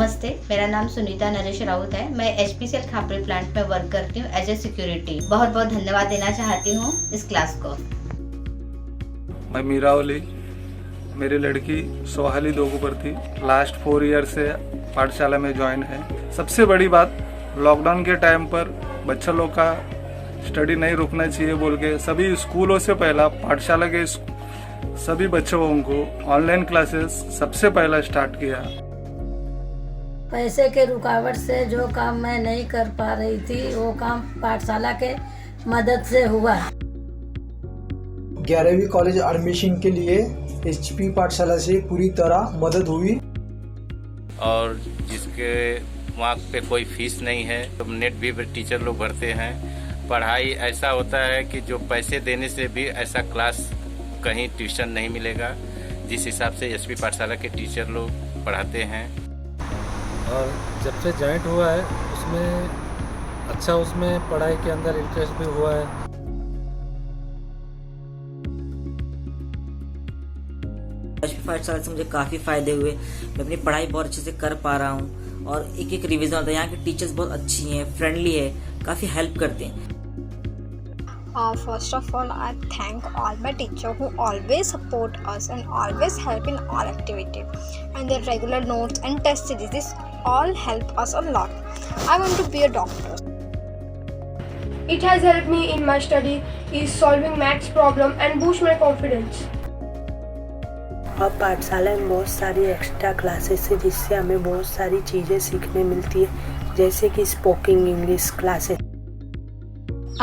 नमस्ते, मेरा नाम सुनीता नरेश राउत है। मैं एचपीसीएल खापरी प्लांट में वर्क करती हूँ एज ए सिक्योरिटी। बहुत बहुत धन्यवाद देना चाहती हूँ इस क्लास को। मैं मीरावली, मेरी लड़की सोहाली दोगुपर्ती लास्ट 4 ईयर से पाठशाला में ज्वाइन है। सबसे बड़ी बात, लॉकडाउन के टाइम पर बच्चा लोग का स्टडी नहीं रुकना चाहिए बोल के सभी स्कूलों से पहला पाठशाला के सभी बच्चों को ऑनलाइन क्लासेस सबसे पहला स्टार्ट किया। पैसे के रुकावट से जो काम मैं नहीं कर पा रही थी वो काम पाठशाला के मदद से हुआ। 11वीं कॉलेज एडमिशन के लिए एचपी पाठशाला से पूरी तरह मदद हुई। और जिसके वहाँ पे कोई फीस नहीं है, तो नेट भी टीचर लोग भरते हैं। पढ़ाई ऐसा होता है कि जो पैसे देने से भी ऐसा क्लास कहीं ट्यूशन नहीं मिलेगा, जिस हिसाब से एचपी पाठशाला के टीचर लोग पढ़ाते हैं। और जब से जॉइंट हुआ है उसमें पढ़ाई के अंदर इंटरेस्ट भी हुआ है। एचपी पाठशाला से मुझे काफ़ी फ़ायदे हुए। मैं अपनी पढ़ाई बहुत अच्छे से कर पा रहा हूँ और एक एक रिवीजन होता है। यहाँ की टीचर्स बहुत अच्छी हैं, फ्रेंडली है, काफ़ी हेल्प करते हैं। First of all, I thank all my teachers who always support us and always help in all activities. And their regular notes and test series, this all help us a lot. I want to be a doctor. It has helped me in my study, is solving maths problem and boost my confidence. अब पाठशाला में बहुत सारी extra classes है जिससे हमें बहुत सारी चीज़ें सीखने मिलती है, जैसे कि स्पोकिंग इंग्लिश क्लासेस।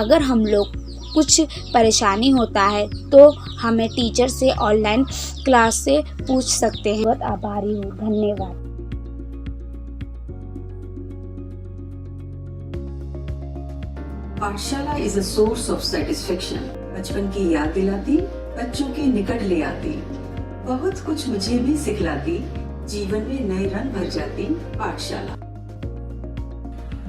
अगर हम लोग कुछ परेशानी होता है तो हमें टीचर से ऑनलाइन क्लास से पूछ सकते हैं। बहुत आभारी हूँ, धन्यवाद। पाठशाला is a source of satisfaction. बचपन की याद दिलाती, बच्चों के निकट ले आती, बहुत कुछ मुझे भी सिखलाती, जीवन में नए रंग भर जाती पाठशाला।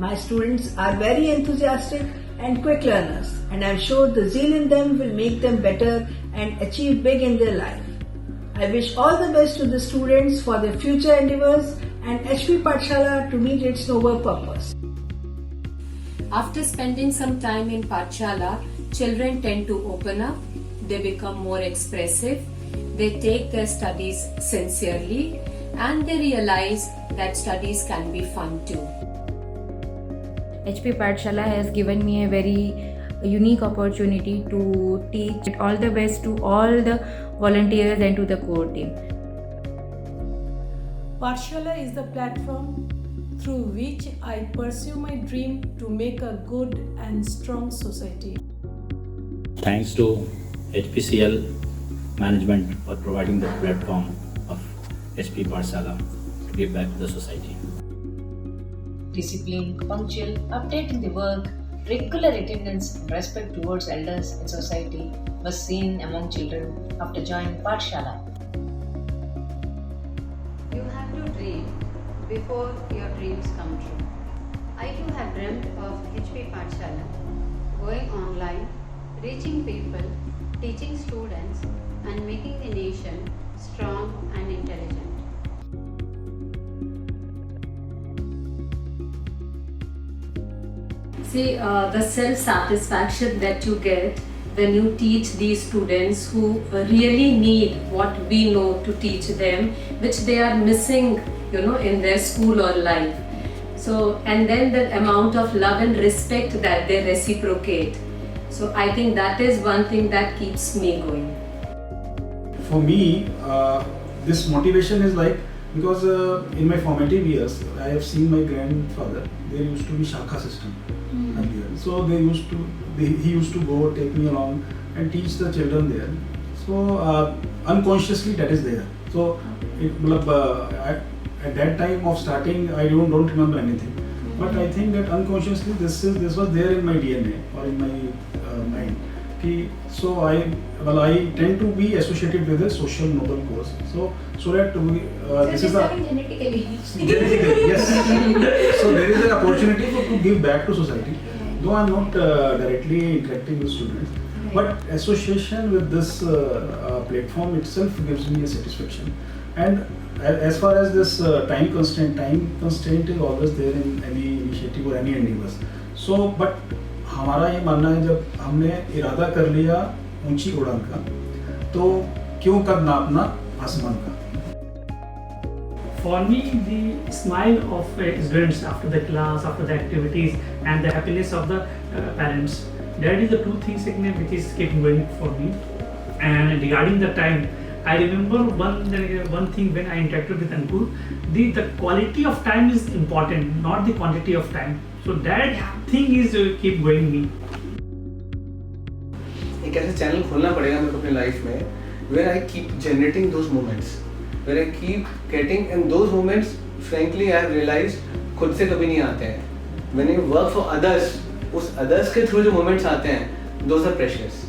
My students are very enthusiastic and quick learners, and I'm sure the zeal in them will make them better and achieve big in their life. I wish all the best to the students for their future endeavors and HP Pathshala to meet its noble purpose. After spending some time in Pathshala, children tend to open up, they become more expressive, they take their studies sincerely, and they realize that studies can be fun too. HP Pathshala has given me a very unique opportunity to teach. All the best to all the volunteers and to the core team. Pathshala is the platform through which I pursue my dream to make a good and strong society. Thanks to HPCL management for providing the platform of HP Pathshala to give back to the society. Discipline, punctual, updating the work, regular attendance and respect towards elders in society was seen among children after joining Pathshala. You have to dream before your dreams come true. I too have dreamt of HP Pathshala, going online, reaching people, teaching students and making the nation strong and intelligent. See, the self-satisfaction that you get when you teach these students who really need what we know to teach them, which they are missing, in their school or life. So, and then the amount of love and respect that they reciprocate. So, I think that is one thing that keeps me going. For me, this motivation is like, because in my formative years, I have seen my grandfather. There used to be Shakha system earlier. So he used to go take me along and teach the children there. So unconsciously that is there. So at that time of starting, I don't remember anything. But I think that unconsciously this was there in my DNA or in my mind. So I tend to be associated with a social noble cause. So that this is genetically. Yes. So there is an opportunity to give back to society. Though I'm not directly interacting with students, but association with this platform itself gives me a satisfaction. And as far as this time constraint is always there in any initiative or any endeavors. So but हमारा ये मानना है जब हमने इरादा कर लिया ऊंची उड़ान का, तो क्यों कद नापना आसमान का. For me, the smile of students after the class, after the activities, and the happiness of the parents, that is the two things which is keep going for me. And regarding the time, I remember one thing when I interacted with Ankur, the quality of time is important, not the quantity of time. So that thing is keep going me. एक ऐसा channel खोलना पड़ेगा मेरे को अपनी life में, where I keep generating those moments, where I keep getting, and those moments, frankly, I have realized खुद से कभी नहीं आते हैं. When you work for others, उस others के through जो moments आते हैं, those are precious.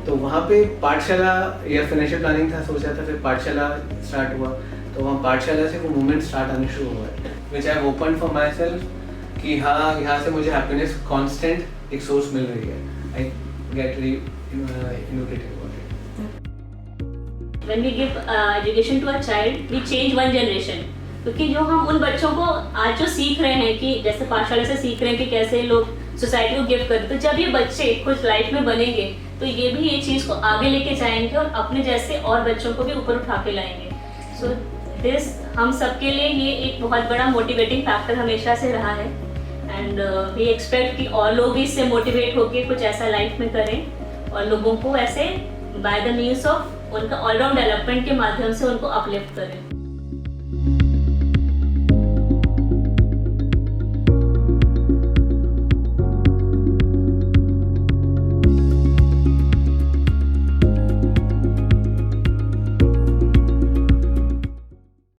तो वहाँ पे पाठशाला या फाइनेंशियल प्लानिंग था, सोचा था, फिर पाठशाला स्टार्ट हुआ, तो वहाँ पाठशाला से वो मोमेंट स्टार्ट आने शुरू हुए, which I have open for myself कि हाँ, यहाँ से मुझे हैप्पीनेस कांस्टेंट एक सोर्स मिल रही है. I get very innovative about it. When we give education to a child, we change one generation. क्योंकि जो हम उन बच्चों को आज जो सीख रहे हैं कि जैसे पाठशाला से सीख रहे हैं कि कैसे लोग सोसाइटी को गिफ्ट करते, तो जब ये बच्चे कुछ लाइफ में बनेंगे तो ये भी ये चीज़ को आगे लेके जाएंगे और अपने जैसे और बच्चों को भी ऊपर उठा के लाएंगे. सो दिस हम सबके लिए ये एक बहुत बड़ा मोटिवेटिंग फैक्टर हमेशा से रहा है. एंड वी एक्सपेक्ट कि और लोग भी इससे मोटिवेट होकर कुछ ऐसा लाइफ में करें और लोगों को ऐसे बाय द मीन्स ऑफ उनका ऑलराउंड डेवलपमेंट के माध्यम से उनको अपलिफ्ट करें.